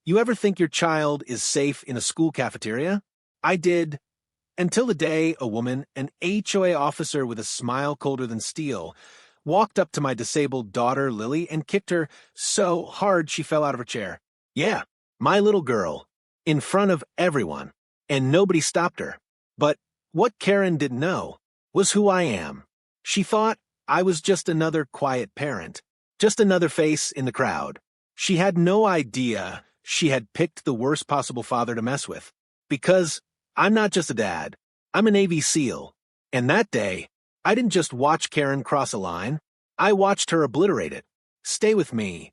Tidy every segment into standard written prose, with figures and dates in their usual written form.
You ever think your child is safe in a school cafeteria? I did, until the day a woman, an HOA officer with a smile colder than steel, walked up to my disabled daughter, Lily, and kicked her so hard she fell out of her chair. Yeah, my little girl, in front of everyone, and nobody stopped her. But what Karen didn't know was who I am. She thought I was just another quiet parent, just another face in the crowd. She had no idea she had picked the worst possible father to mess with. Because I'm not just a dad, I'm a Navy SEAL. And that day, I didn't just watch Karen cross a line, I watched her obliterate it. Stay with me,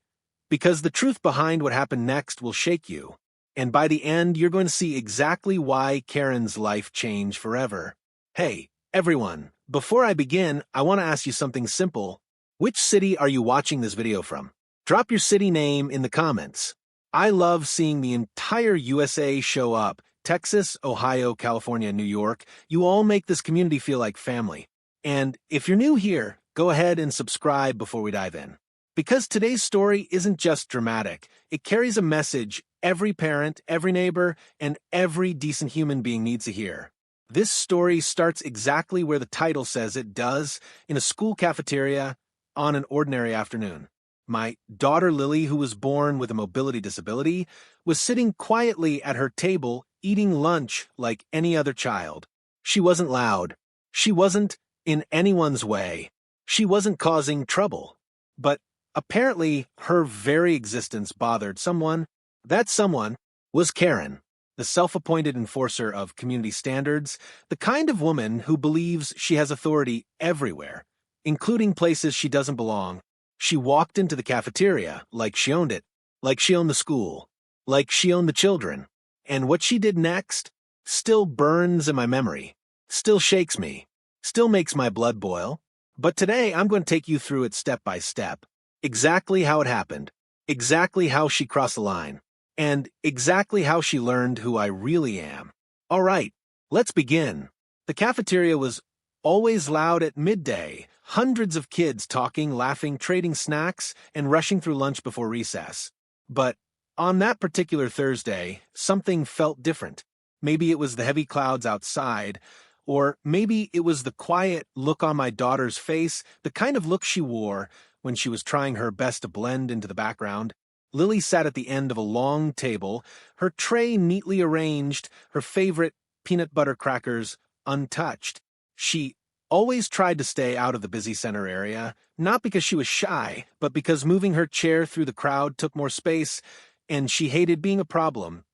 because the truth behind what happened next will shake you. And by the end, you're going to see exactly why Karen's life changed forever. Hey, everyone, before I begin, I want to ask you something simple. Which city are you watching this video from? Drop your city name in the comments. I love seeing the entire USA show up. Texas, Ohio, California, New York. You all make this community feel like family. And if you're new here, go ahead and subscribe before we dive in. Because today's story isn't just dramatic. It carries a message every parent, every neighbor, and every decent human being needs to hear. This story starts exactly where the title says it does, in a school cafeteria on an ordinary afternoon. My daughter Lily, who was born with a mobility disability, was sitting quietly at her table eating lunch like any other child. She wasn't loud. She wasn't in anyone's way. She wasn't causing trouble. But apparently her very existence bothered someone. That someone was Karen, the self-appointed enforcer of community standards, the kind of woman who believes she has authority everywhere, including places she doesn't belong. She walked into the cafeteria like she owned it, like she owned the school, like she owned the children. And what she did next still burns in my memory, still shakes me, still makes my blood boil. But today I'm going to take you through it step by step, exactly how it happened, exactly how she crossed the line, and exactly how she learned who I really am. All right, let's begin. The cafeteria was always loud at midday, hundreds of kids talking, laughing, trading snacks, and rushing through lunch before recess. But on that particular Thursday, something felt different. Maybe it was the heavy clouds outside, or maybe it was the quiet look on my daughter's face, the kind of look she wore when she was trying her best to blend into the background. Lily sat at the end of a long table, her tray neatly arranged, her favorite peanut butter crackers untouched. She always tried to stay out of the busy center area, not because she was shy, but because moving her chair through the crowd took more space, and she hated being a problem,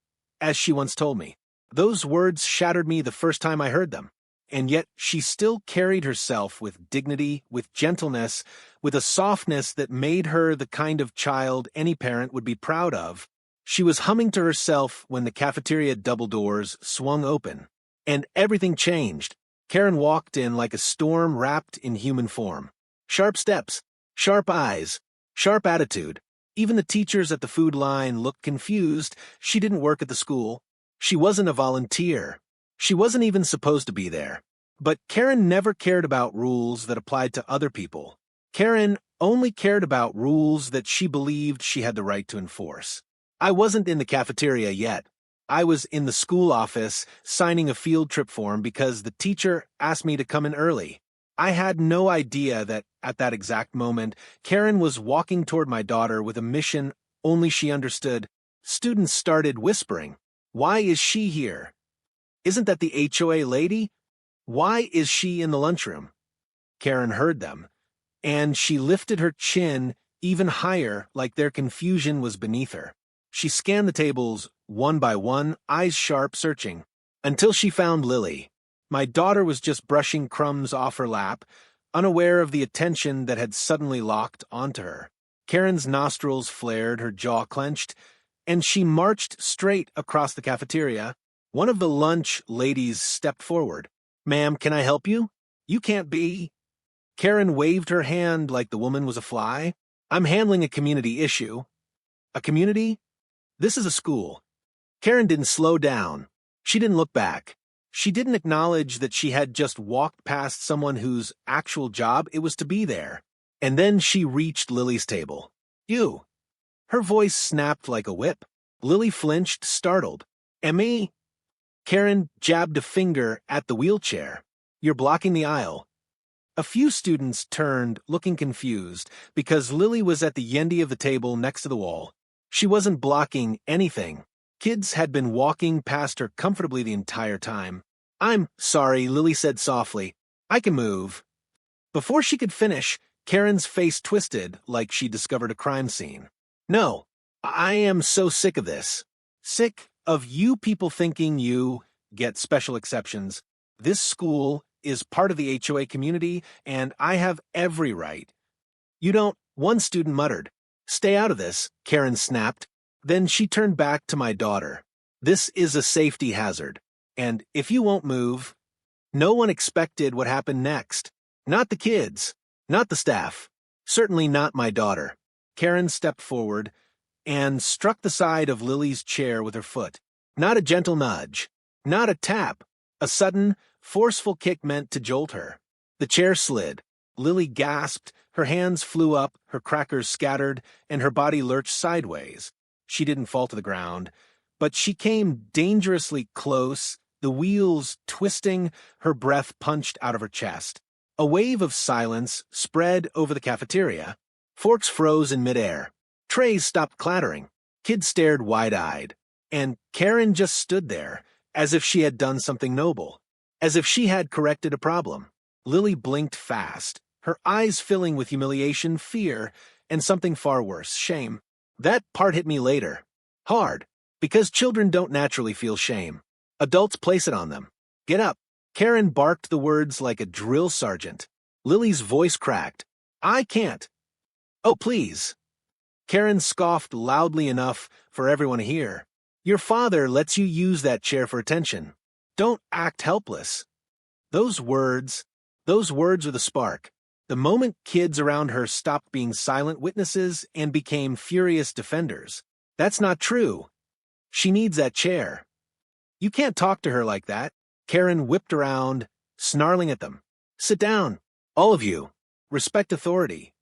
as she once told me. Those words shattered me the first time I heard them, and yet she still carried herself with dignity, with gentleness, with a softness that made her the kind of child any parent would be proud of. She was humming to herself when the cafeteria double doors swung open, and everything changed. Karen walked in like a storm wrapped in human form. Sharp steps, sharp eyes, sharp attitude. Even the teachers at the food line looked confused. She didn't work at the school. She wasn't a volunteer. She wasn't even supposed to be there. But Karen never cared about rules that applied to other people. Karen only cared about rules that she believed she had the right to enforce. I wasn't in the cafeteria yet. I was in the school office signing a field trip form because the teacher asked me to come in early. I had no idea that, at that exact moment, Karen was walking toward my daughter with a mission only she understood. Students started whispering, "Why is she here? Isn't that the HOA lady? Why is she in the lunchroom?" Karen heard them, and she lifted her chin even higher like their confusion was beneath her. She scanned the tables one by one, eyes sharp, searching, until she found Lily. My daughter was just brushing crumbs off her lap, unaware of the attention that had suddenly locked onto her. Karen's nostrils flared, her jaw clenched, and she marched straight across the cafeteria. One of the lunch ladies stepped forward. "Ma'am, can I help you? You can't be—" Karen waved her hand like the woman was a fly. "I'm handling a community issue." A community? This is a school. Karen didn't slow down. She didn't look back. She didn't acknowledge that she had just walked past someone whose actual job it was to be there. And then she reached Lily's table. "You." Her voice snapped like a whip. Lily flinched, startled. "Me?" Karen jabbed a finger at the wheelchair. "You're blocking the aisle." A few students turned, looking confused, because Lily was at the end of the table next to the wall. She wasn't blocking anything. Kids had been walking past her comfortably the entire time. "I'm sorry," Lily said softly. "I can move." Before she could finish, Karen's face twisted like she discovered a crime scene. "No, I am so sick of this. Sick of you people thinking you get special exceptions. This school is part of the HOA community, and I have every right." "You don't," one student muttered. "Stay out of this," Karen snapped. Then she turned back to my daughter. "This is a safety hazard, and if you won't move..." No one expected what happened next. Not the kids, not the staff, certainly not my daughter. Karen stepped forward and struck the side of Lily's chair with her foot. Not a gentle nudge, not a tap, a sudden, forceful kick meant to jolt her. The chair slid. Lily gasped, her hands flew up, her crackers scattered, and her body lurched sideways. She didn't fall to the ground, but she came dangerously close, the wheels twisting, her breath punched out of her chest. A wave of silence spread over the cafeteria. Forks froze in midair. Trays stopped clattering. Kids stared wide-eyed. And Karen just stood there, as if she had done something noble, as if she had corrected a problem. Lily blinked fast, her eyes filling with humiliation, fear, and something far worse, shame. That part hit me later. Hard, because children don't naturally feel shame. Adults place it on them. "Get up." Karen barked the words like a drill sergeant. Lily's voice cracked. "I can't." "Oh, please." Karen scoffed loudly enough for everyone to hear. "Your father lets you use that chair for attention. Don't act helpless." Those words were the spark. The moment kids around her stopped being silent witnesses and became furious defenders. "That's not true. She needs that chair." "You can't talk to her like that." Karen whipped around, snarling at them. "Sit down, all of you. Respect authority."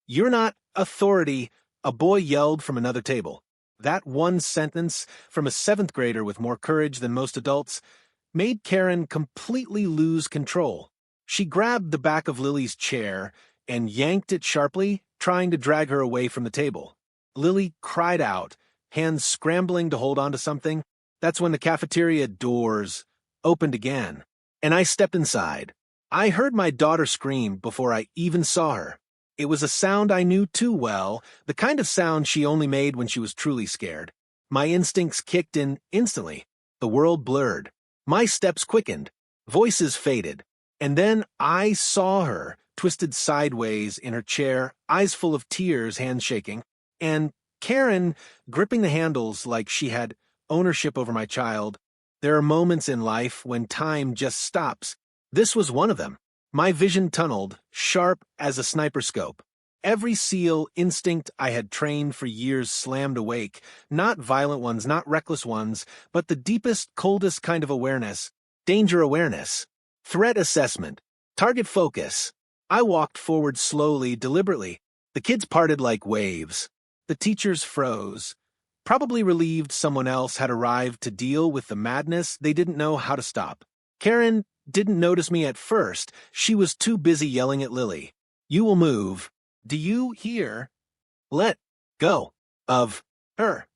"You're not authority," a boy yelled from another table. That one sentence, from a 7th grader with more courage than most adults, made Karen completely lose control. She grabbed the back of Lily's chair and yanked it sharply, trying to drag her away from the table. Lily cried out, hands scrambling to hold onto something. That's when the cafeteria doors opened again, and I stepped inside. I heard my daughter scream before I even saw her. It was a sound I knew too well, the kind of sound she only made when she was truly scared. My instincts kicked in instantly. The world blurred. My steps quickened. Voices faded. And then I saw her, twisted sideways in her chair, eyes full of tears, hands shaking, and Karen gripping the handles like she had ownership over my child. There are moments in life when time just stops. This was one of them. My vision tunneled, sharp as a sniper scope. Every SEAL instinct I had trained for years slammed awake, not violent ones, not reckless ones, but the deepest, coldest kind of awareness, danger awareness, threat assessment, target focus. I walked forward slowly, deliberately. The kids parted like waves. The teachers froze, probably relieved someone else had arrived to deal with the madness they didn't know how to stop. Karen didn't notice me at first. She was too busy yelling at Lily. "You will move. Do you hear? Let go of her."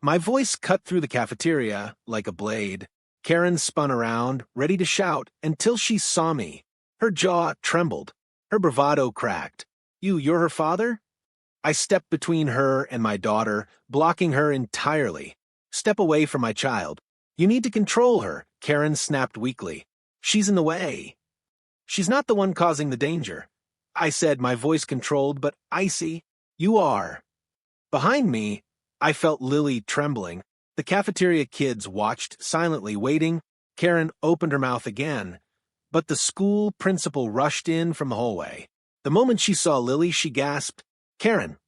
My voice cut through the cafeteria like a blade. Karen spun around, ready to shout, until she saw me. Her jaw trembled. Her bravado cracked. You're her father?" I stepped between her and my daughter, blocking her entirely. "Step away from my child. You need to control her," Karen snapped weakly. "She's in the way." "She's not the one causing the danger," I said, my voice controlled but icy. "You are." Behind me, I felt Lily trembling. The cafeteria kids watched, silently waiting. Karen opened her mouth again, but the school principal rushed in from the hallway. The moment she saw Lily, she gasped, "Karen,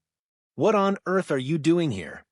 what on earth are you doing here?"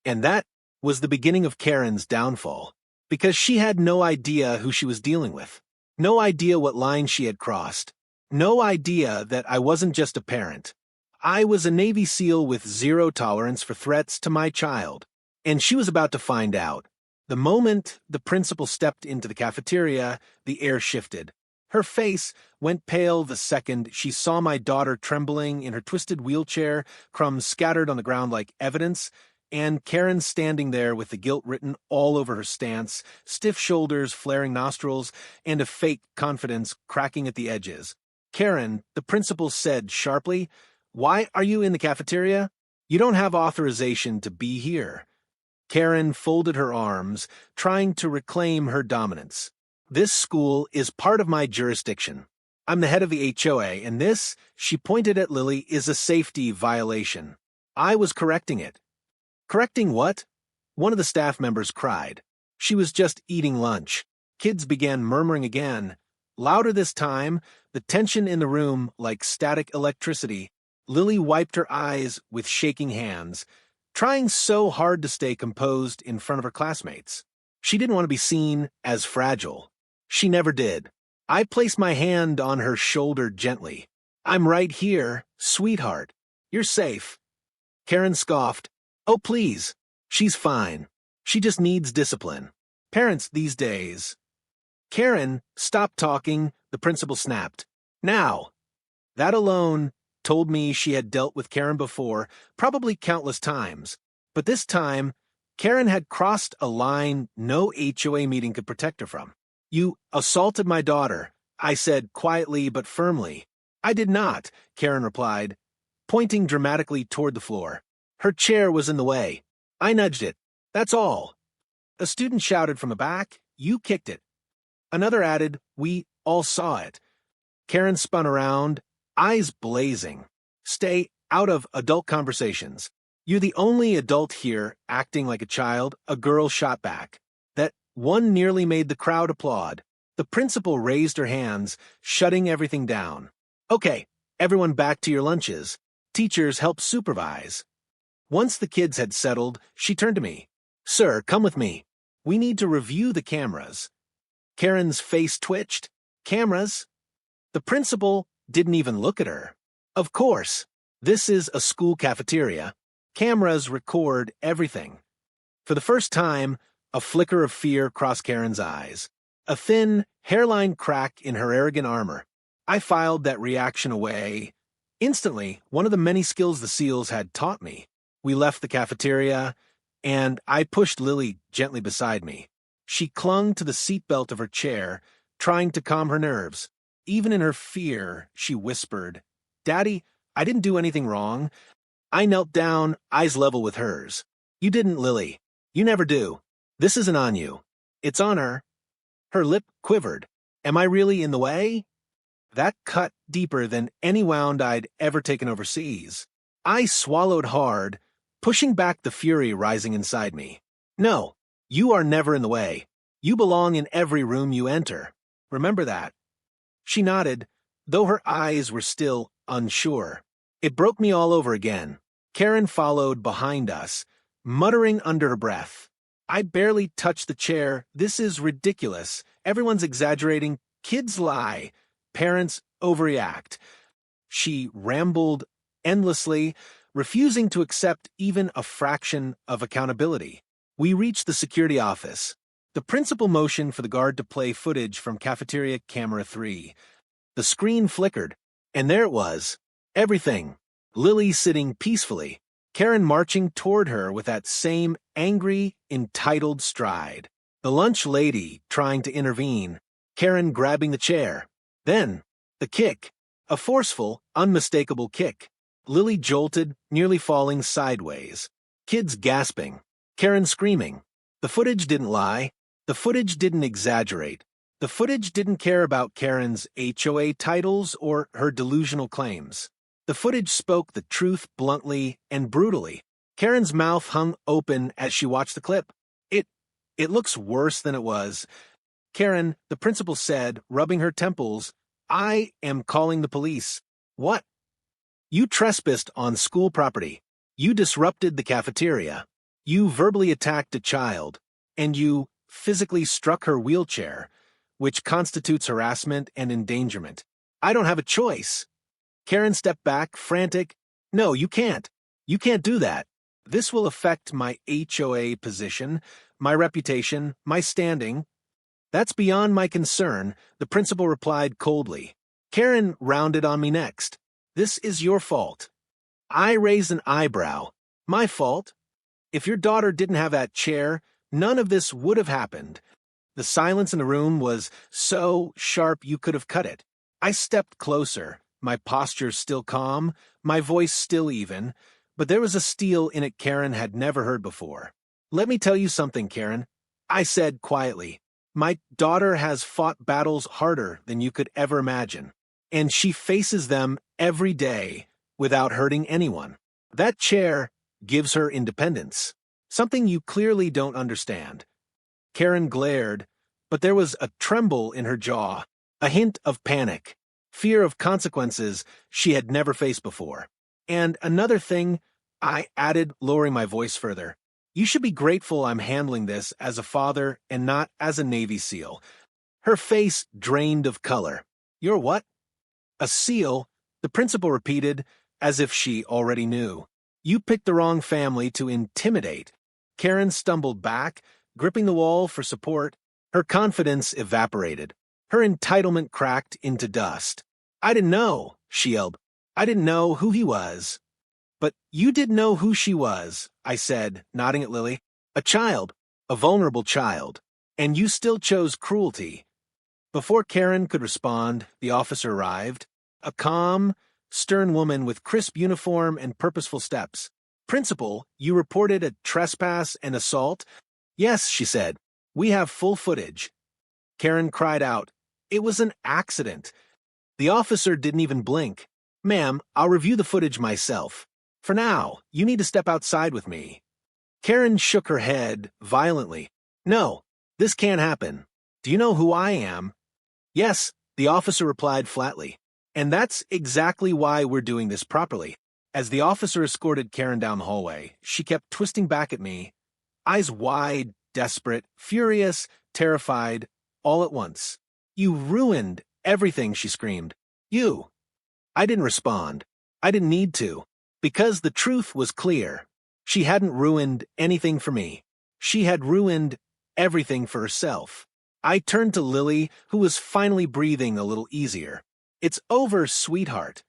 And that was the beginning of Karen's downfall, because she had no idea who she was dealing with. No idea what line she had crossed. No idea that I wasn't just a parent. I was a Navy SEAL with zero tolerance for threats to my child. And she was about to find out. The moment the principal stepped into the cafeteria, the air shifted. Her face went pale the second she saw my daughter trembling in her twisted wheelchair, crumbs scattered on the ground like evidence, and Karen standing there with the guilt written all over her stance, stiff shoulders, flaring nostrils, and a fake confidence cracking at the edges. Karen, the principal said sharply, "Why are you in the cafeteria? You don't have authorization to be here." Karen folded her arms, trying to reclaim her dominance. "This school is part of my jurisdiction. I'm the head of the HOA, and this," she pointed at Lily, "is a safety violation. I was correcting it." "Correcting what?" One of the staff members cried. She was just eating lunch. Kids began murmuring again. Louder this time, the tension in the room like static electricity. Lily wiped her eyes with shaking hands, trying so hard to stay composed in front of her classmates. She didn't want to be seen as fragile. She never did. I placed my hand on her shoulder gently. "I'm right here, sweetheart. You're safe." Karen scoffed. "Oh, please. She's fine. She just needs discipline. Parents these days." "Karen, stop talking," the principal snapped. "Now." That alone told me she had dealt with Karen before, probably countless times. But this time, Karen had crossed a line no HOA meeting could protect her from. "You assaulted my daughter," I said quietly but firmly. "I did not," Karen replied, pointing dramatically toward the floor. "Her chair was in the way. I nudged it. That's all." A student shouted from the back, "You kicked it." Another added, "We all saw it." Karen spun around, eyes blazing. "Stay out of adult conversations. You're the only adult here acting like a child," a girl shot back. That one nearly made the crowd applaud. The principal raised her hands, shutting everything down. "Okay, everyone back to your lunches. Teachers help supervise." Once the kids had settled, she turned to me. "Sir, come with me. We need to review the cameras." Karen's face twitched. "Cameras?" The principal didn't even look at her. "Of course. This is a school cafeteria. Cameras record everything." For the first time, a flicker of fear crossed Karen's eyes. A thin, hairline crack in her arrogant armor. I filed that reaction away. Instantly, one of the many skills the SEALs had taught me. We left the cafeteria, and I pushed Lily gently beside me. She clung to the seatbelt of her chair, trying to calm her nerves. Even in her fear, she whispered, "Daddy, I didn't do anything wrong." I knelt down, eyes level with hers. "You didn't, Lily. You never do. This isn't on you. It's on her." Her lip quivered. "Am I really in the way?" That cut deeper than any wound I'd ever taken overseas. I swallowed hard, pushing back the fury rising inside me. "No, you are never in the way. You belong in every room you enter. Remember that." She nodded, though her eyes were still unsure. It broke me all over again. Karen followed behind us, muttering under her breath. "I barely touched the chair. This is ridiculous. Everyone's exaggerating. Kids lie. Parents overreact." She rambled endlessly, refusing to accept even a fraction of accountability. We reached the security office. The principal motioned for the guard to play footage from cafeteria camera 3. The screen flickered, and there it was. Everything. Lily sitting peacefully, Karen marching toward her with that same angry, entitled stride. The lunch lady trying to intervene, Karen grabbing the chair. Then, the kick. A forceful, unmistakable kick. Lily jolted, nearly falling sideways. Kids gasping. Karen screaming. The footage didn't lie. The footage didn't exaggerate. The footage didn't care about Karen's HOA titles or her delusional claims. The footage spoke the truth bluntly and brutally. Karen's mouth hung open as she watched the clip. It looks worse than it was." "Karen," the principal said, rubbing her temples, "I am calling the police." "What?" "You trespassed on school property. You disrupted the cafeteria. You verbally attacked a child. And you physically struck her wheelchair, which constitutes harassment and endangerment. I don't have a choice." Karen stepped back, frantic. "No, you can't. You can't do that. This will affect my HOA position, my reputation, my standing. That's beyond my concern, the principal replied coldly. Karen rounded on me next. This is your fault. I raised an eyebrow. My fault? If your daughter didn't have that chair, none of this would have happened. The silence in the room was so sharp you could have cut it. I stepped closer, my posture still calm, my voice still even, but there was a steel in it Karen had never heard before. Let me tell you something, Karen, I said quietly. My daughter has fought battles harder than you could ever imagine, and she faces them every day without hurting anyone. That chair gives her independence, something you clearly don't understand. Karen glared, but there was a tremble in her jaw, a hint of panic, fear of consequences she had never faced before. And another thing, I added, lowering my voice further. You should be grateful I'm handling this as a father and not as a Navy SEAL. Her face drained of color. You're what? A SEAL, the principal repeated, as if she already knew. You picked the wrong family to intimidate. Karen stumbled back, gripping the wall for support. Her confidence evaporated. Her entitlement cracked into dust. I didn't know, she yelled. I didn't know who he was. But you did know who she was, I said, nodding at Lily. A child, a vulnerable child. And you still chose cruelty. Before Karen could respond, the officer arrived. A calm, stern woman with crisp uniform and purposeful steps. Principal, you reported a trespass and assault? Yes, she said. We have full footage. Karen cried out. It was an accident. The officer didn't even blink. Ma'am, I'll review the footage myself. For now, you need to step outside with me. Karen shook her head violently. No, this can't happen. Do you know who I am? Yes, the officer replied flatly. And that's exactly why we're doing this properly. As the officer escorted Karen down the hallway, she kept twisting back at me, eyes wide, desperate, furious, terrified, all at once. You ruined everything, she screamed. You. I didn't respond. I didn't need to. Because the truth was clear. She hadn't ruined anything for me. She had ruined everything for herself. I turned to Lily, who was finally breathing a little easier. It's over, sweetheart.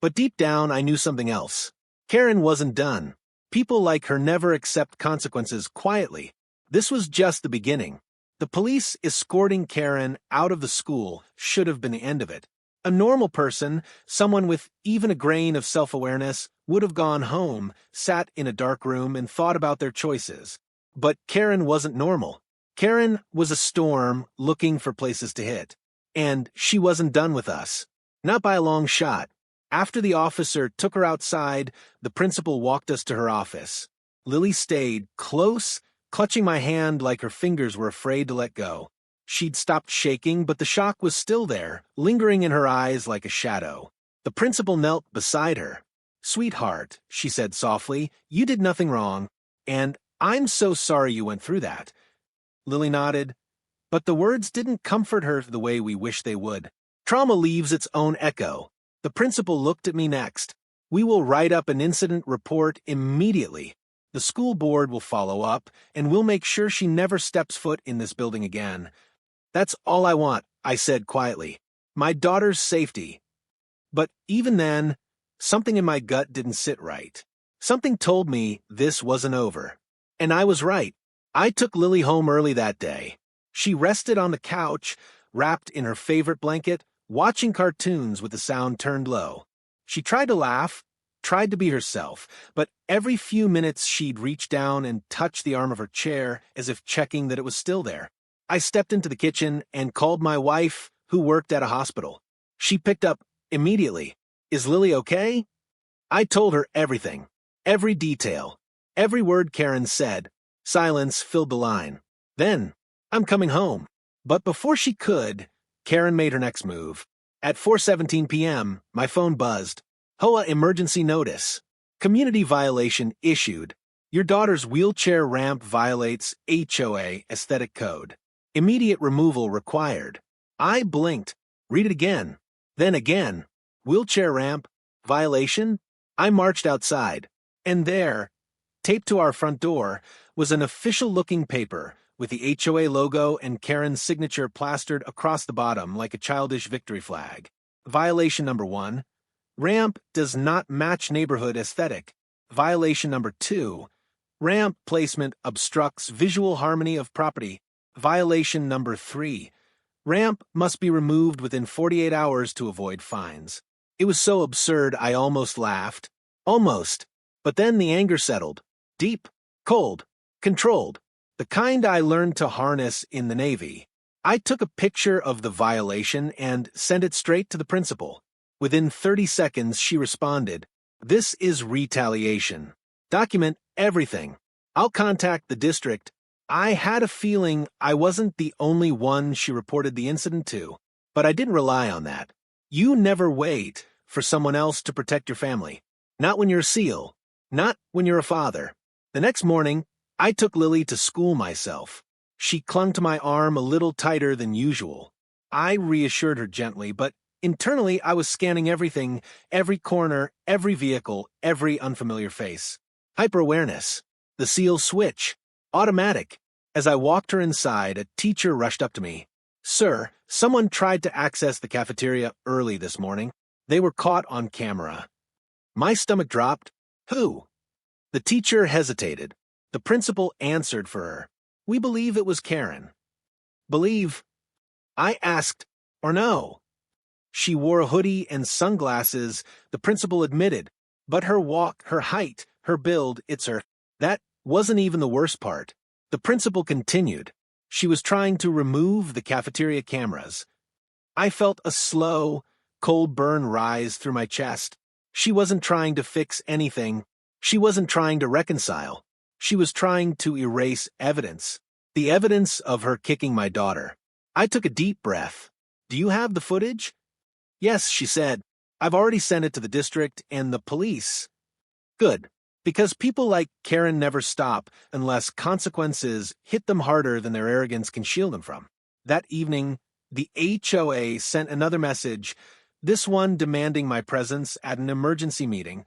But deep down, I knew something else. Karen wasn't done. People like her never accept consequences quietly. This was just the beginning. The police escorting Karen out of the school should have been the end of it. A normal person, someone with even a grain of self-awareness, would have gone home, sat in a dark room, and thought about their choices. But Karen wasn't normal. Karen was a storm looking for places to hit. And she wasn't done with us. Not by a long shot. After the officer took her outside, the principal walked us to her office. Lily stayed close, clutching my hand like her fingers were afraid to let go. She'd stopped shaking, but the shock was still there, lingering in her eyes like a shadow. The principal knelt beside her. Sweetheart, she said softly, you did nothing wrong, and I'm so sorry you went through that. Lily nodded, but the words didn't comfort her the way we wish they would. Trauma leaves its own echo. The principal looked at me next. We will write up an incident report immediately. The school board will follow up, and we'll make sure she never steps foot in this building again. That's all I want, I said quietly. My daughter's safety. But even then, something in my gut didn't sit right. Something told me this wasn't over. And I was right. I took Lily home early that day. She rested on the couch, wrapped in her favorite blanket, watching cartoons with the sound turned low. She tried to laugh, tried to be herself, but every few minutes she'd reach down and touch the arm of her chair as if checking that it was still there. I stepped into the kitchen and called my wife, who worked at a hospital. She picked up immediately. Is Lily okay? I told her everything, every detail, every word Karen said. Silence filled the line. Then, I'm coming home. But before she could, Karen made her next move. At 4:17 p.m., my phone buzzed. HOA emergency notice. Community violation issued. Your daughter's wheelchair ramp violates HOA aesthetic code. Immediate removal required. I blinked. Read it again. Then again. Wheelchair ramp violation? I marched outside. And there, Taped to our front door was an official-looking paper with the HOA logo and Karen's signature plastered across the bottom like a childish victory flag. Violation number 1. Ramp does not match neighborhood aesthetic. Violation number 2. Ramp placement obstructs visual harmony of property. Violation number 3. Ramp must be removed within 48 hours to avoid fines. It was so absurd I almost laughed. Almost. But then the anger settled. Deep, cold, controlled. The kind I learned to harness in the Navy. I took a picture of the violation and sent it straight to the principal. Within 30 seconds, she responded, "This is retaliation. Document everything. I'll contact the district." I had a feeling I wasn't the only one she reported the incident to, but I didn't rely on that. You never wait for someone else to protect your family. Not when you're a SEAL. Not when you're a father. The next morning, I took Lily to school myself. She clung to my arm a little tighter than usual. I reassured her gently, but internally I was scanning everything, every corner, every vehicle, every unfamiliar face. Hyper-awareness. The SEAL switch. Automatic. As I walked her inside, a teacher rushed up to me. "Sir, someone tried to access the cafeteria early this morning. They were caught on camera." My stomach dropped. "Who?" The teacher hesitated. The principal answered for her. "We believe it was Karen." "Believe?" I asked, "Or no?" She wore a hoodie and sunglasses, the principal admitted. But her walk, her height, her build, it's her. That wasn't even the worst part. The principal continued. She was trying to remove the cafeteria cameras. I felt a slow, cold burn rise through my chest. She wasn't trying to fix anything. She wasn't trying to reconcile. She was trying to erase evidence. The evidence of her kicking my daughter. I took a deep breath. "Do you have the footage?" "Yes," she said. "I've already sent it to the district and the police." Good. Because people like Karen never stop unless consequences hit them harder than their arrogance can shield them from. That evening, the HOA sent another message, this one demanding my presence at an emergency meeting.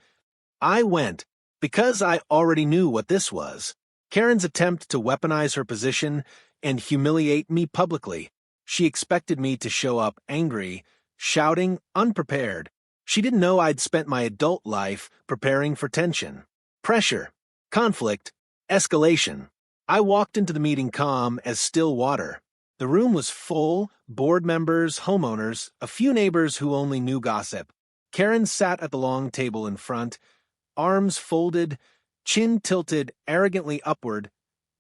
I went, because I already knew what this was. Karen's attempt to weaponize her position and humiliate me publicly. She expected me to show up angry, shouting, unprepared. She didn't know I'd spent my adult life preparing for tension. Pressure, conflict, escalation. I walked into the meeting calm as still water. The room was full, board members, homeowners, a few neighbors who only knew gossip. Karen sat at the long table in front, arms folded, chin tilted arrogantly upward,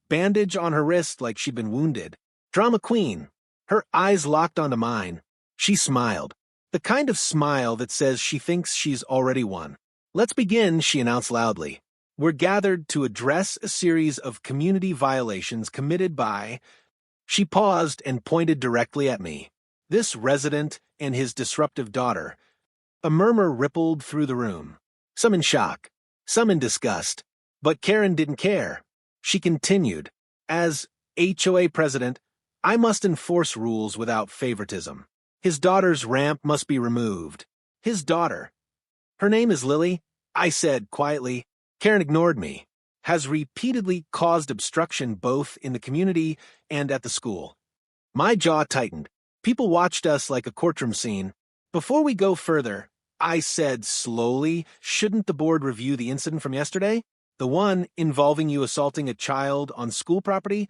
bandage on her wrist like she'd been wounded. Drama queen. Her eyes locked onto mine. She smiled. The kind of smile that says she thinks she's already won. "Let's begin," she announced loudly. "We're gathered to address a series of community violations committed by..." She paused and pointed directly at me. "This resident and his disruptive daughter." A murmur rippled through the room. Some in shock, some in disgust. But Karen didn't care. She continued, "As HOA president, I must enforce rules without favoritism. His daughter's ramp must be removed." His daughter. "Her name is Lily," I said quietly. Karen ignored me. "Has repeatedly caused obstruction both in the community and at the school." My jaw tightened. People watched us like a courtroom scene. "Before we go further," I said slowly, "shouldn't the board review the incident from yesterday? The one involving you assaulting a child on school property?"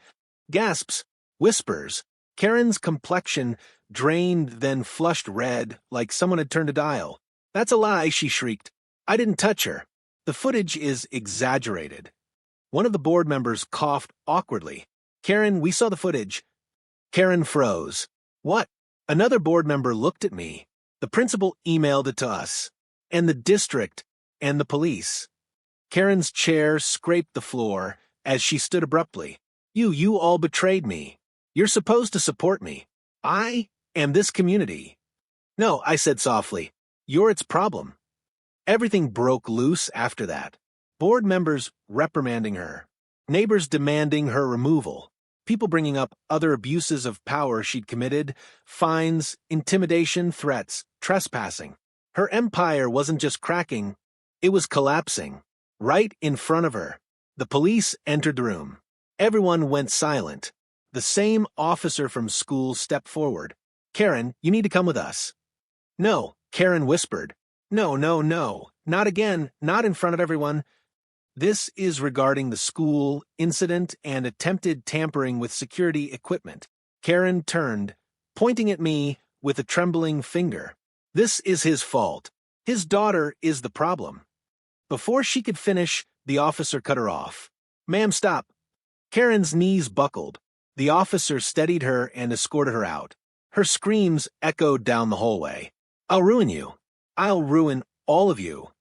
Gasps, whispers. Karen's complexion drained, then flushed red, like someone had turned a dial. "That's a lie," she shrieked. "I didn't touch her. The footage is exaggerated." One of the board members coughed awkwardly. "Karen, we saw the footage." Karen froze. "What?" Another board member looked at me. "The principal emailed it to us. And the district. And the police." Karen's chair scraped the floor as she stood abruptly. You all betrayed me. You're supposed to support me. I am this community." "No," I said softly. "You're its problem." Everything broke loose after that. Board members reprimanding her. Neighbors demanding her removal. People bringing up other abuses of power she'd committed, fines, intimidation, threats, trespassing. Her empire wasn't just cracking, it was collapsing. Right in front of her. The police entered the room. Everyone went silent. The same officer from school stepped forward. "Karen, you need to come with us." "No," Karen whispered. "No, no, no. Not again. Not in front of everyone. This is regarding the school incident and attempted tampering with security equipment." Karen turned, pointing at me with a trembling finger. "This is his fault. His daughter is the problem." Before she could finish, the officer cut her off. "Ma'am, stop." Karen's knees buckled. The officer steadied her and escorted her out. Her screams echoed down the hallway. "I'll ruin you. I'll ruin all of you."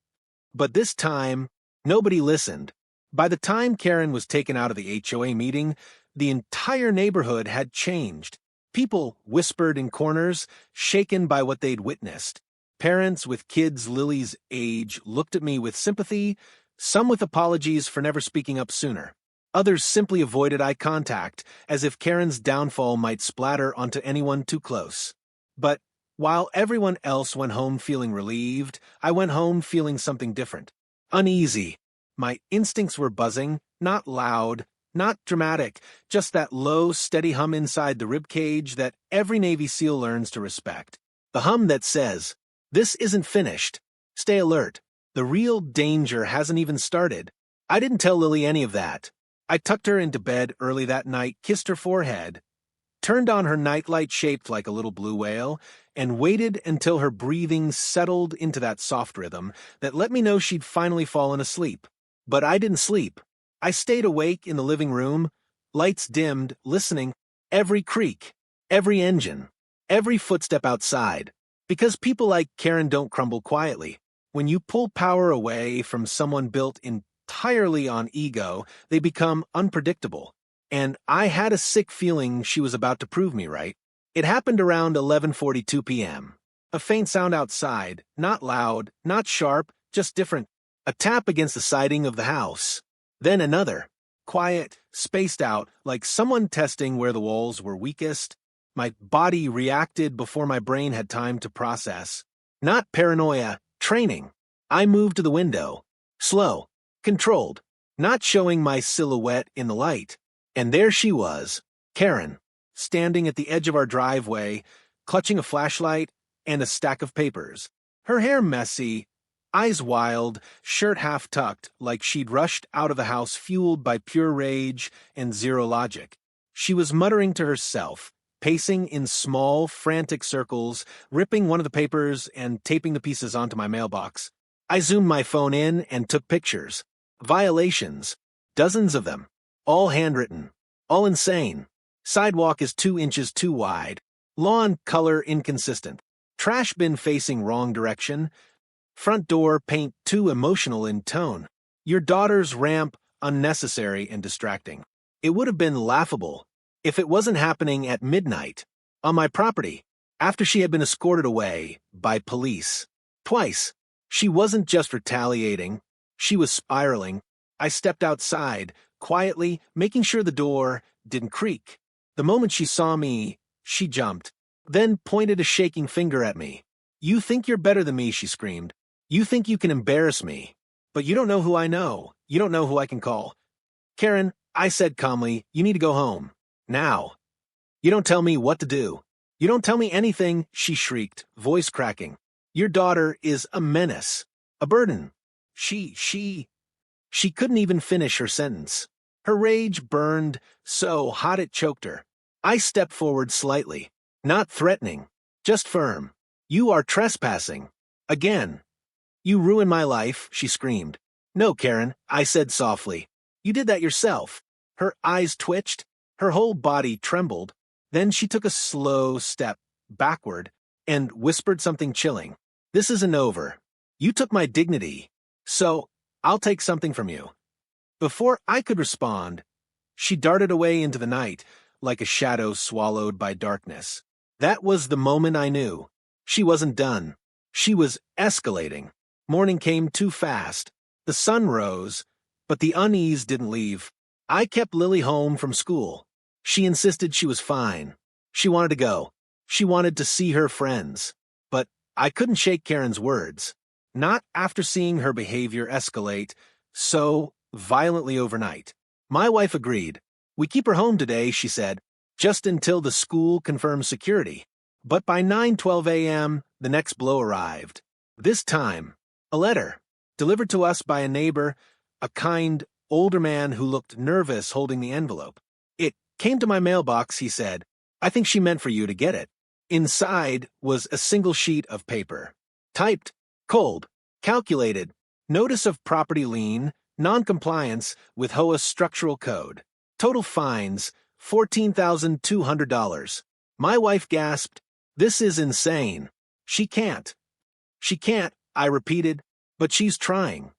But this time, nobody listened. By the time Karen was taken out of the HOA meeting, the entire neighborhood had changed. People whispered in corners, shaken by what they'd witnessed. Parents with kids Lily's age looked at me with sympathy, some with apologies for never speaking up sooner. Others simply avoided eye contact, as if Karen's downfall might splatter onto anyone too close. But while everyone else went home feeling relieved, I went home feeling something different. Uneasy. My instincts were buzzing, not loud, not dramatic, just that low, steady hum inside the ribcage that every Navy SEAL learns to respect. The hum that says, "This isn't finished. Stay alert. The real danger hasn't even started." I didn't tell Lily any of that. I tucked her into bed early that night, kissed her forehead, turned on her nightlight shaped like a little blue whale, and waited until her breathing settled into that soft rhythm that let me know she'd finally fallen asleep. But I didn't sleep. I stayed awake in the living room, lights dimmed, listening, every creak, every engine, every footstep outside. Because people like Karen don't crumble quietly. When you pull power away from someone built entirely on ego, they become unpredictable. And I had a sick feeling she was about to prove me right. It happened around 11:42 p.m. A faint sound outside, not loud, not sharp, just different. A tap against the siding of the house. Then another, quiet, spaced out, like someone testing where the walls were weakest. My body reacted before my brain had time to process. Not paranoia, training. I moved to the window. Slow, controlled, not showing my silhouette in the light. And there she was, Karen, standing at the edge of our driveway, clutching a flashlight and a stack of papers. Her hair messy, eyes wild, shirt half tucked, like she'd rushed out of the house fueled by pure rage and zero logic. She was muttering to herself, pacing in small, frantic circles, ripping one of the papers and taping the pieces onto my mailbox. I zoomed my phone in and took pictures. Violations. Dozens of them. All handwritten. All insane. Sidewalk is 2 inches too wide. Lawn color inconsistent. Trash bin facing wrong direction. Front door paint too emotional in tone. Your daughter's ramp unnecessary and distracting. It would have been laughable if it wasn't happening at midnight, on my property, after she had been escorted away by police. Twice. She wasn't just retaliating. She was spiraling. I stepped outside, quietly, making sure the door didn't creak. The moment she saw me, she jumped, then pointed a shaking finger at me. "You think you're better than me," she screamed. "You think you can embarrass me. But you don't know who I know. You don't know who I can call." "Karen," I said calmly, "you need to go home. Now. You don't tell me what to do. You don't tell me anything," she shrieked, voice cracking. "Your daughter is a menace. A burden. She couldn't even finish her sentence. Her rage burned so hot it choked her. I stepped forward slightly. Not threatening. Just firm. "You are trespassing. Again." "You ruined my life," she screamed. "No, Karen," I said softly. "You did that yourself." Her eyes twitched. Her whole body trembled. Then she took a slow step backward and whispered something chilling. "This isn't over. You took my dignity. So, I'll take something from you." Before I could respond, she darted away into the night, like a shadow swallowed by darkness. That was the moment I knew. She wasn't done. She was escalating. Morning came too fast. The sun rose, but the unease didn't leave. I kept Lily home from school. She insisted she was fine. She wanted to go. She wanted to see her friends. But I couldn't shake Karen's words. Not after seeing her behavior escalate. So violently overnight. My wife agreed. We keep her home today, she said, just until the school confirms security. But by 9:12 a.m., the next blow arrived. This time, a letter, delivered to us by a neighbor, a kind, older man who looked nervous holding the envelope. It came to my mailbox, he said. I think she meant for you to get it. Inside was a single sheet of paper. Typed, cold, calculated, notice of property lien, non-compliance with HOA structural code. Total fines, $14,200. My wife gasped, "This is insane. She can't." She can't, I repeated, but she's trying.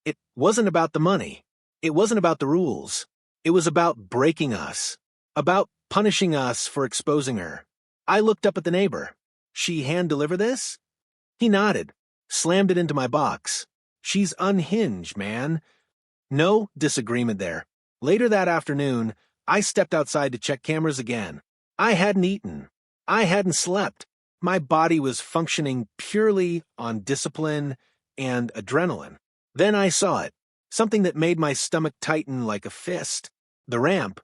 It wasn't about the money. It wasn't about the rules. It was about breaking us. About punishing us for exposing her. I looked up at the neighbor. She hand-deliver this? He nodded, slammed it into my box. She's unhinged, man. No disagreement there. Later that afternoon, I stepped outside to check cameras again. I hadn't eaten. I hadn't slept. My body was functioning purely on discipline and adrenaline. Then I saw it, something that made my stomach tighten like a fist. The ramp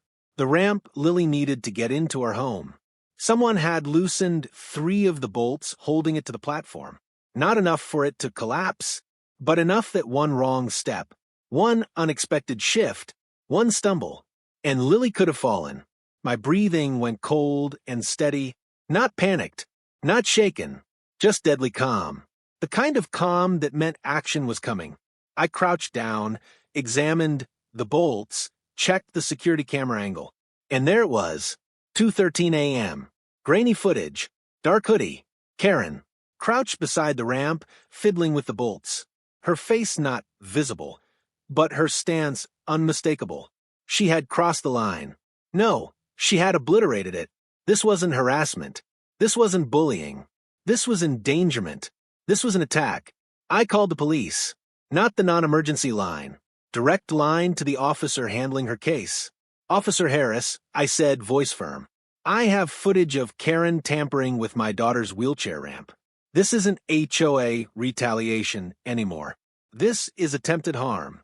Lily needed to get into our home. Someone had loosened 3 of the bolts holding it to the platform. Not enough for it to collapse, but enough that one wrong step, one unexpected shift, one stumble, and Lily could have fallen. My breathing went cold and steady, not panicked, not shaken, just deadly calm. The kind of calm that meant action was coming. I crouched down, examined the bolts, checked the security camera angle, and there it was, 2:13 a.m. Grainy footage, dark hoodie, Karen, crouched beside the ramp, fiddling with the bolts. Her face not visible, but her stance unmistakable. She had crossed the line. No, she had obliterated it. This wasn't harassment. This wasn't bullying. This was endangerment. This was an attack. I called the police. Not the non-emergency line. Direct line to the officer handling her case. "Officer Harris," I said, voice firm. "I have footage of Karen tampering with my daughter's wheelchair ramp. This isn't HOA retaliation anymore. This is attempted harm."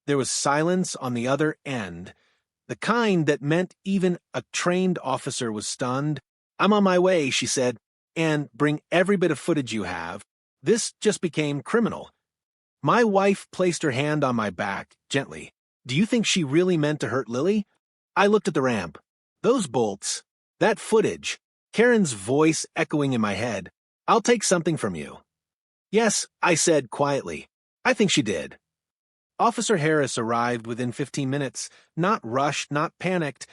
There was silence on the other end, the kind that meant even a trained officer was stunned. "I'm on my way," she said, "and bring every bit of footage you have. This just became criminal." My wife placed her hand on my back, gently. "Do you think she really meant to hurt Lily?" I looked at the ramp. Those bolts, that footage, Karen's voice echoing in my head. "I'll take something from you." "Yes," I said quietly. "I think she did." Officer Harris arrived within 15 minutes, not rushed, not panicked,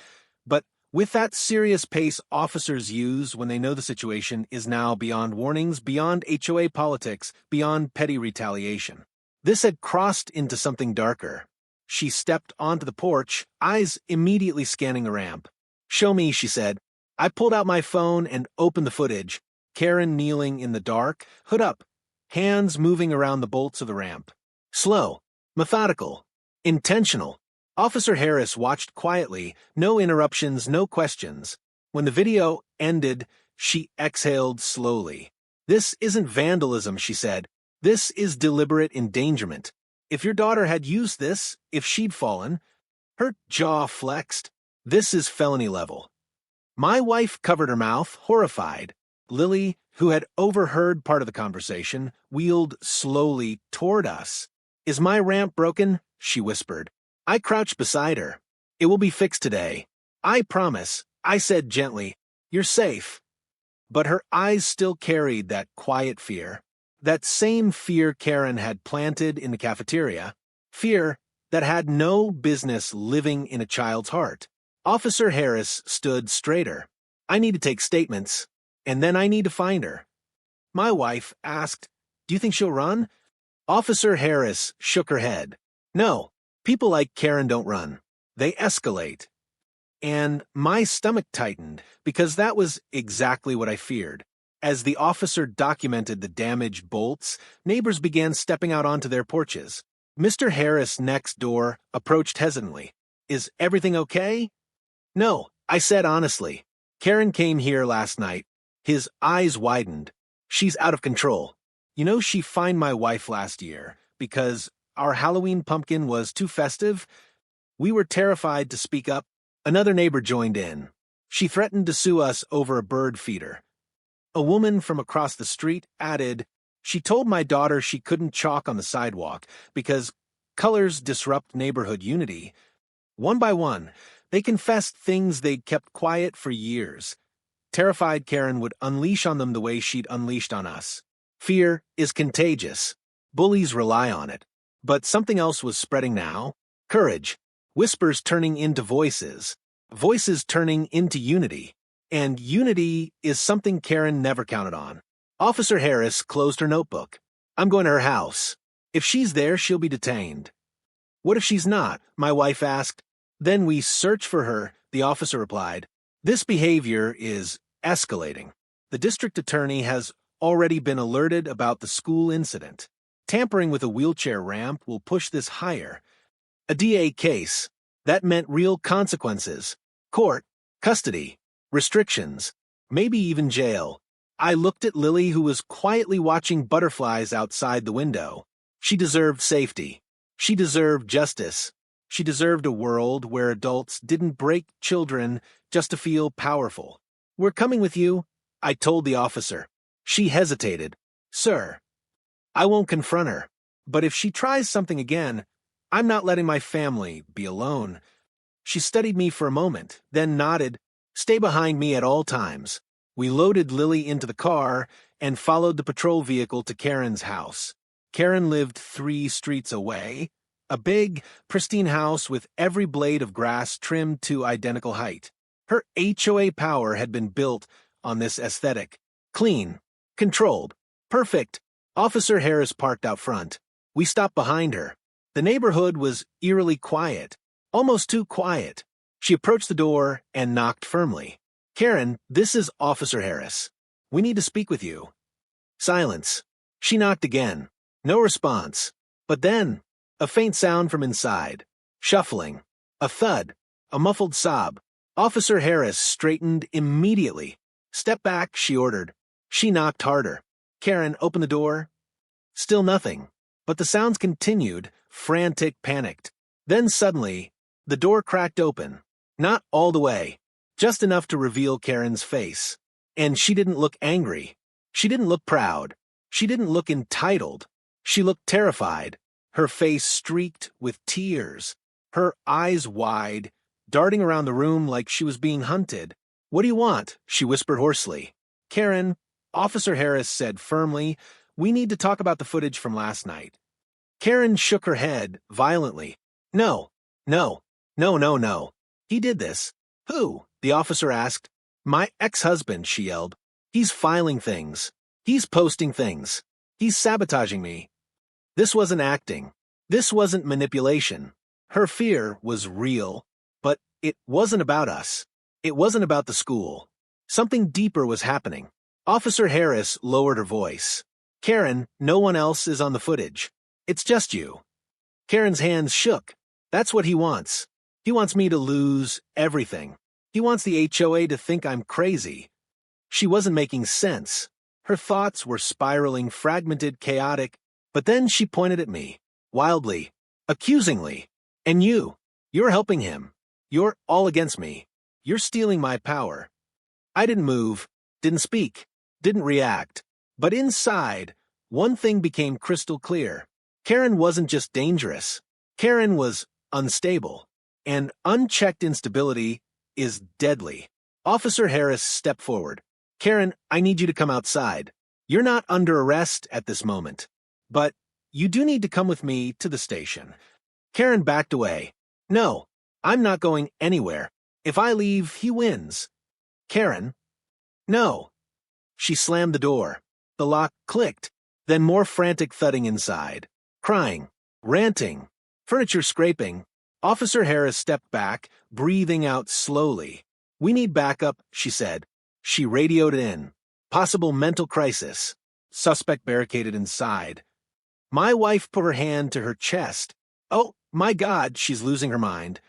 but with that serious pace officers use when they know the situation is now beyond warnings, beyond HOA politics, beyond petty retaliation. This had crossed into something darker. She stepped onto the porch, eyes immediately scanning the ramp. "Show me," she said. I pulled out my phone and opened the footage. Karen kneeling in the dark, hood up, hands moving around the bolts of the ramp. Slow, methodical, intentional. Officer Harris watched quietly, no interruptions, no questions. When the video ended, she exhaled slowly. "This isn't vandalism," she said. "This is deliberate endangerment. If your daughter had used this, if she'd fallen," her jaw flexed, "this is felony level." My wife covered her mouth, horrified. Lily, who had overheard part of the conversation, wheeled slowly toward us. "Is my ramp broken?" she whispered. I crouched beside her. "It will be fixed today. I promise," I said gently. "You're safe." But her eyes still carried that quiet fear. That same fear Karen had planted in the cafeteria. Fear that had no business living in a child's heart. Officer Harris stood straighter. "I need to take statements, and then I need to find her." My wife asked, "Do you think she'll run?" Officer Harris shook her head. "No. People like Karen don't run. They escalate." And my stomach tightened, because that was exactly what I feared. As the officer documented the damaged bolts, neighbors began stepping out onto their porches. Mr. Harris next door approached hesitantly. "Is everything okay?" "No," I said honestly. "Karen came here last night." His eyes widened. "She's out of control. You know, she fined my wife last year because our Halloween pumpkin was too festive. We were terrified to speak up. Another neighbor joined in. She threatened to sue us over a bird feeder. A woman from across the street added, "She told my daughter she couldn't chalk on the sidewalk because colors disrupt neighborhood unity." One by one, they confessed things they'd kept quiet for years. Terrified Karen would unleash on them the way she'd unleashed on us. Fear is contagious. Bullies rely on it. But something else was spreading now. Courage. Whispers turning into voices. Voices turning into unity. And unity is something Karen never counted on. Officer Harris closed her notebook. "I'm going to her house. If she's there, she'll be detained." "What if she's not?" my wife asked. "Then we search for her," the officer replied. "This behavior is escalating. The district attorney has already been alerted about the school incident. Tampering with a wheelchair ramp will push this higher. A DA case. That meant real consequences. Court, custody, restrictions, maybe even jail." I looked at Lily, who was quietly watching butterflies outside the window. She deserved safety. She deserved justice. She deserved a world where adults didn't break children just to feel powerful. "We're coming with you," I told the officer. She hesitated. "Sir, I won't confront her. But if she tries something again, I'm not letting my family be alone." She studied me for a moment, then nodded. "Stay behind me at all times." We loaded Lily into the car and followed the patrol vehicle to Karen's house. Karen lived 3 streets away, a big, pristine house with every blade of grass trimmed to identical height. Her HOA power had been built on this aesthetic. Clean, controlled, perfect. Officer Harris parked out front. We stopped behind her. The neighborhood was eerily quiet, almost too quiet. She approached the door and knocked firmly. "Karen, this is Officer Harris. We need to speak with you." Silence. She knocked again. No response. But then, a faint sound from inside. Shuffling. A thud. A muffled sob. Officer Harris straightened immediately. "Step back," she ordered. She knocked harder. "Karen, open the door." Still nothing. But the sounds continued, frantic, panicked. Then suddenly, the door cracked open. Not all the way. Just enough to reveal Karen's face. And she didn't look angry. She didn't look proud. She didn't look entitled. She looked terrified. Her face streaked with tears. Her eyes wide, darting around the room like she was being hunted. "What do you want?" she whispered hoarsely. "Karen," Officer Harris said firmly, "we need to talk about the footage from last night." Karen shook her head violently. "No, no, no, no, no. He did this." "Who?" the officer asked. "My ex-husband," she yelled. "He's filing things. He's posting things. He's sabotaging me." This wasn't acting. This wasn't manipulation. Her fear was real. But it wasn't about us. It wasn't about the school. Something deeper was happening. Officer Harris lowered her voice. "Karen, no one else is on the footage. It's just you." Karen's hands shook. "That's what he wants. He wants me to lose everything. He wants the HOA to think I'm crazy." She wasn't making sense. Her thoughts were spiraling, fragmented, chaotic. But then she pointed at me, wildly, accusingly. "And you're helping him. You're all against me. You're stealing my power." I didn't move, didn't speak, didn't react. But inside, one thing became crystal clear. Karen wasn't just dangerous. Karen was unstable. And unchecked instability is deadly. Officer Harris stepped forward. "Karen, I need you to come outside. You're not under arrest at this moment. But you do need to come with me to the station." Karen backed away. "No, I'm not going anywhere. If I leave, he wins." "Karen." "No." She slammed the door. The lock clicked. Then more frantic thudding inside. Crying. Ranting. Furniture scraping. Officer Harris stepped back, breathing out slowly. "We need backup," she said. She radioed in. "Possible mental crisis." Suspect barricaded inside. My wife put her hand to her chest. "Oh, my God, she's losing her mind."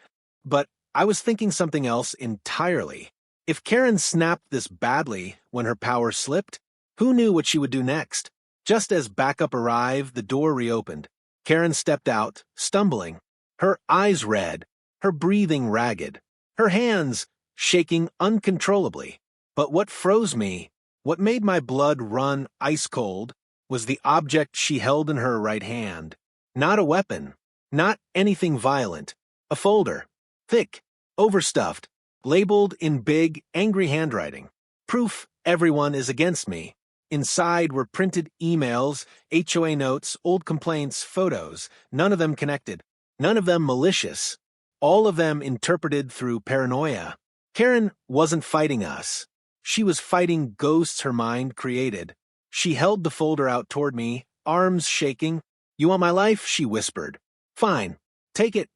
But I was thinking something else entirely. If Karen snapped this badly when her power slipped, who knew what she would do next? Just as backup arrived, the door reopened. Karen stepped out, stumbling, her eyes red, her breathing ragged, her hands shaking uncontrollably. But what froze me, what made my blood run ice cold, was the object she held in her right hand. Not a weapon, not anything violent, a folder, thick, overstuffed, labeled in big, angry handwriting. Proof everyone is against me. Inside were printed emails, HOA notes, old complaints, photos, none of them connected, none of them malicious, all of them interpreted through paranoia. Karen wasn't fighting us. She was fighting ghosts her mind created. She held the folder out toward me, arms shaking. "You want my life?" she whispered. "Fine, take it."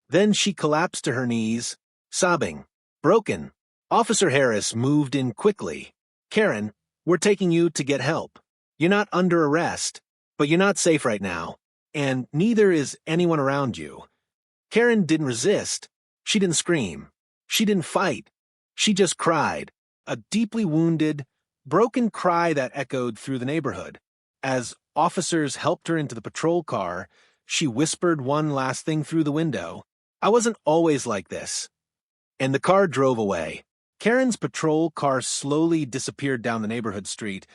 Then she collapsed to her knees, sobbing, broken. Officer Harris moved in quickly. "Karen, we're taking you to get help. You're not under arrest, but you're not safe right now, and neither is anyone around you." Karen didn't resist. She didn't scream. She didn't fight. She just cried, a deeply wounded, broken cry that echoed through the neighborhood. As officers helped her into the patrol car, she whispered one last thing through the window. "I wasn't always like this." And the car drove away. Karen's patrol car slowly disappeared down the neighborhood street,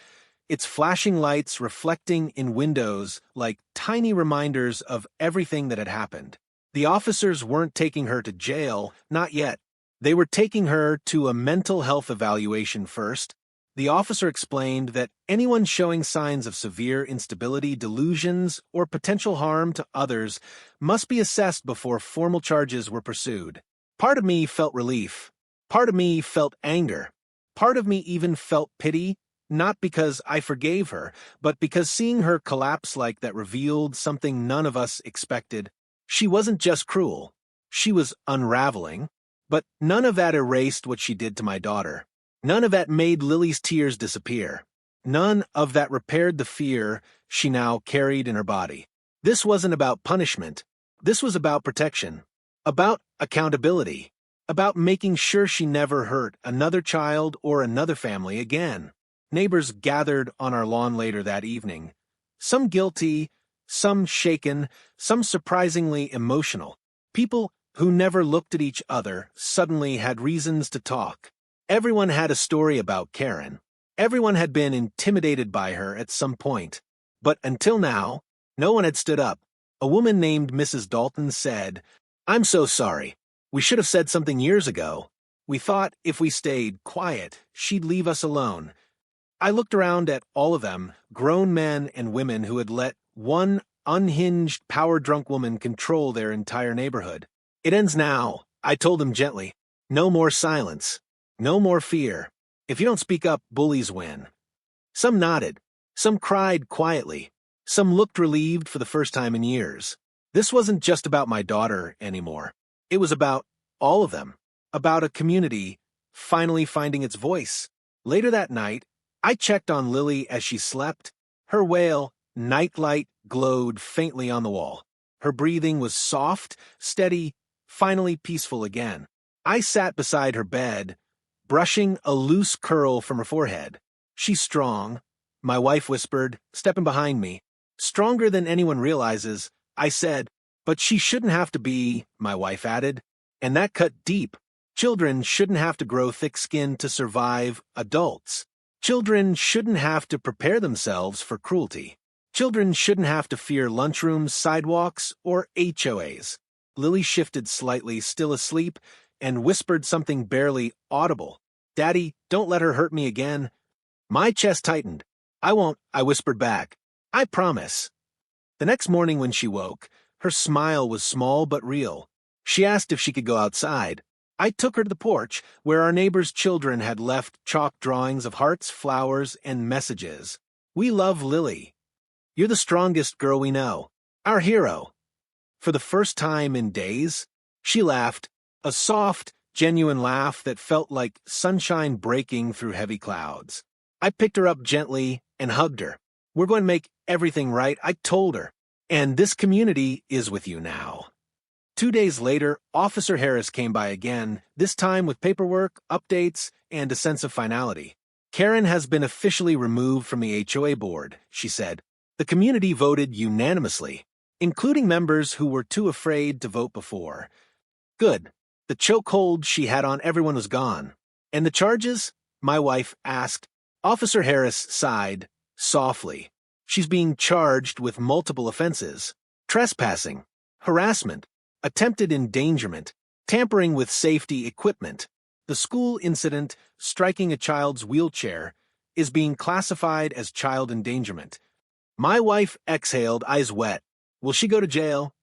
its flashing lights reflecting in windows like tiny reminders of everything that had happened. The officers weren't taking her to jail, not yet. They were taking her to a mental health evaluation first. The officer explained that anyone showing signs of severe instability, delusions, or potential harm to others must be assessed before formal charges were pursued. Part of me felt relief. Part of me felt anger. Part of me even felt pity, not because I forgave her, but because seeing her collapse like that revealed something none of us expected. She wasn't just cruel. She was unraveling. But none of that erased what she did to my daughter. None of that made Lily's tears disappear. None of that repaired the fear she now carried in her body. This wasn't about punishment. This was about protection. About accountability. About making sure she never hurt another child or another family again. Neighbors gathered on our lawn later that evening. Some guilty, some shaken, some surprisingly emotional. People who never looked at each other suddenly had reasons to talk. Everyone had a story about Karen. Everyone had been intimidated by her at some point. But until now, no one had stood up. A woman named Mrs. Dalton said, "I'm so sorry. We should have said something years ago. We thought if we stayed quiet, she'd leave us alone." I looked around at all of them, grown men and women who had let one unhinged, power-drunk woman control their entire neighborhood. "It ends now," I told them gently. "No more silence. No more fear. If you don't speak up, bullies win." Some nodded. Some cried quietly. Some looked relieved for the first time in years. This wasn't just about my daughter anymore. It was about all of them. About a community finally finding its voice. Later that night, I checked on Lily as she slept. Her wail, nightlight, glowed faintly on the wall. Her breathing was soft, steady, finally peaceful again. I sat beside her bed, brushing a loose curl from her forehead. "She's strong," my wife whispered, stepping behind me. "Stronger than anyone realizes," I said. "But she shouldn't have to be," my wife added. And that cut deep. Children shouldn't have to grow thick skin to survive adults. Children shouldn't have to prepare themselves for cruelty. Children shouldn't have to fear lunchrooms, sidewalks, or HOAs. Lily shifted slightly, still asleep, and whispered something barely audible. "Daddy, don't let her hurt me again." My chest tightened. "I won't," I whispered back. "I promise." The next morning when she woke, her smile was small but real. She asked if she could go outside. I took her to the porch, where our neighbors' children had left chalk drawings of hearts, flowers, and messages. "We love Lily. You're the strongest girl we know. Our hero." For the first time in days, she laughed, a soft, genuine laugh that felt like sunshine breaking through heavy clouds. I picked her up gently and hugged her. "We're going to make everything right," I told her. "And this community is with you now." 2 days later, Officer Harris came by again, this time with paperwork, updates, and a sense of finality. "Karen has been officially removed from the HOA board," she said. "The community voted unanimously. including members who were too afraid to vote before. Good. The chokehold she had on everyone was gone. And the charges? My wife asked. Officer Harris sighed, softly. She's being charged with multiple offenses: trespassing, harassment, attempted endangerment, tampering with safety equipment. The school incident, striking a child's wheelchair, is being classified as child endangerment. My wife exhaled, eyes wet. Will she go to jail?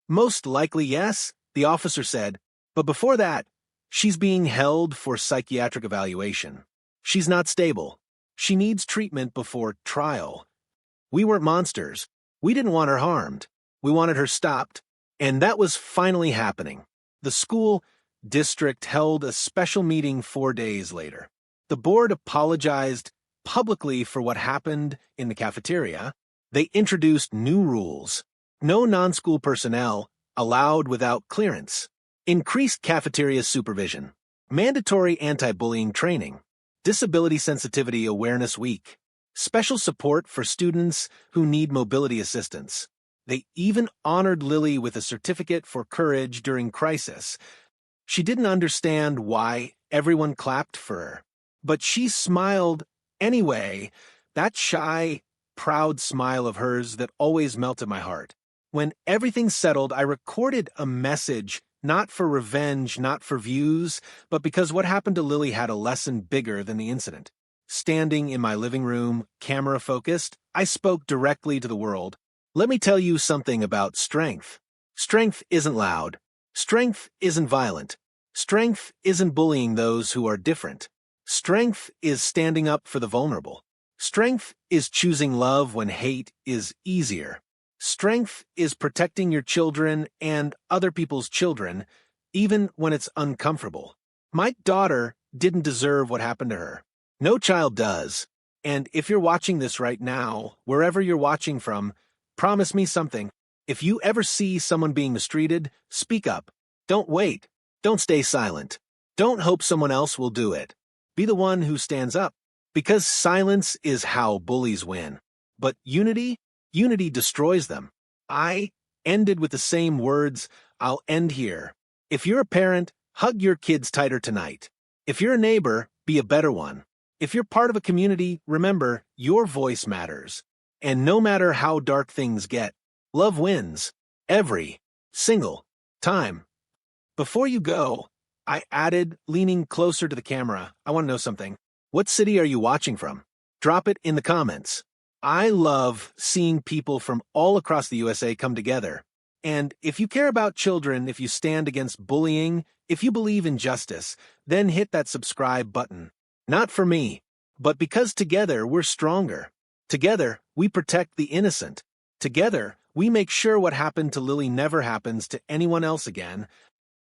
Most likely yes, the officer said. But before that, she's being held for psychiatric evaluation. She's not stable. She needs treatment before trial. We weren't monsters. We didn't want her harmed. We wanted her stopped. And that was finally happening. The school district held a special meeting 4 days later. The board apologized publicly for what happened in the cafeteria. They introduced new rules. No non-school personnel allowed without clearance. Increased cafeteria supervision. Mandatory anti-bullying training. Disability Sensitivity Awareness Week. Special support for students who need mobility assistance. They even honored Lily with a certificate for courage during crisis. She didn't understand why everyone clapped for her, but she smiled anyway, that shy, proud smile of hers that always melted my heart. When everything settled, I recorded a message, not for revenge, not for views, but because what happened to Lily had a lesson bigger than the incident. Standing in my living room, camera focused, I spoke directly to the world. Let me tell you something about strength. Strength isn't loud. Strength isn't violent. Strength isn't bullying those who are different. Strength is standing up for the vulnerable. Strength is choosing love when hate is easier. Strength is protecting your children and other people's children, even when it's uncomfortable. My daughter didn't deserve what happened to her. No child does. And if you're watching this right now, wherever you're watching from, promise me something. If you ever see someone being mistreated, speak up. Don't wait. Don't stay silent. Don't hope someone else will do it. Be the one who stands up. Because silence is how bullies win. But unity destroys them. I ended with the same words. I'll end here. If you're a parent, hug your kids tighter tonight. If you're a neighbor, be a better one. If you're part of a community, remember, your voice matters. And no matter how dark things get, love wins. Every single time. Before you go, I added, leaning closer to the camera, I want to know something. What city are you watching from? Drop it in the comments. I love seeing people from all across the USA come together. And if you care about children, if you stand against bullying, if you believe in justice, then hit that subscribe button. Not for me, but because together we're stronger. Together, we protect the innocent. Together, we make sure what happened to Lily never happens to anyone else again.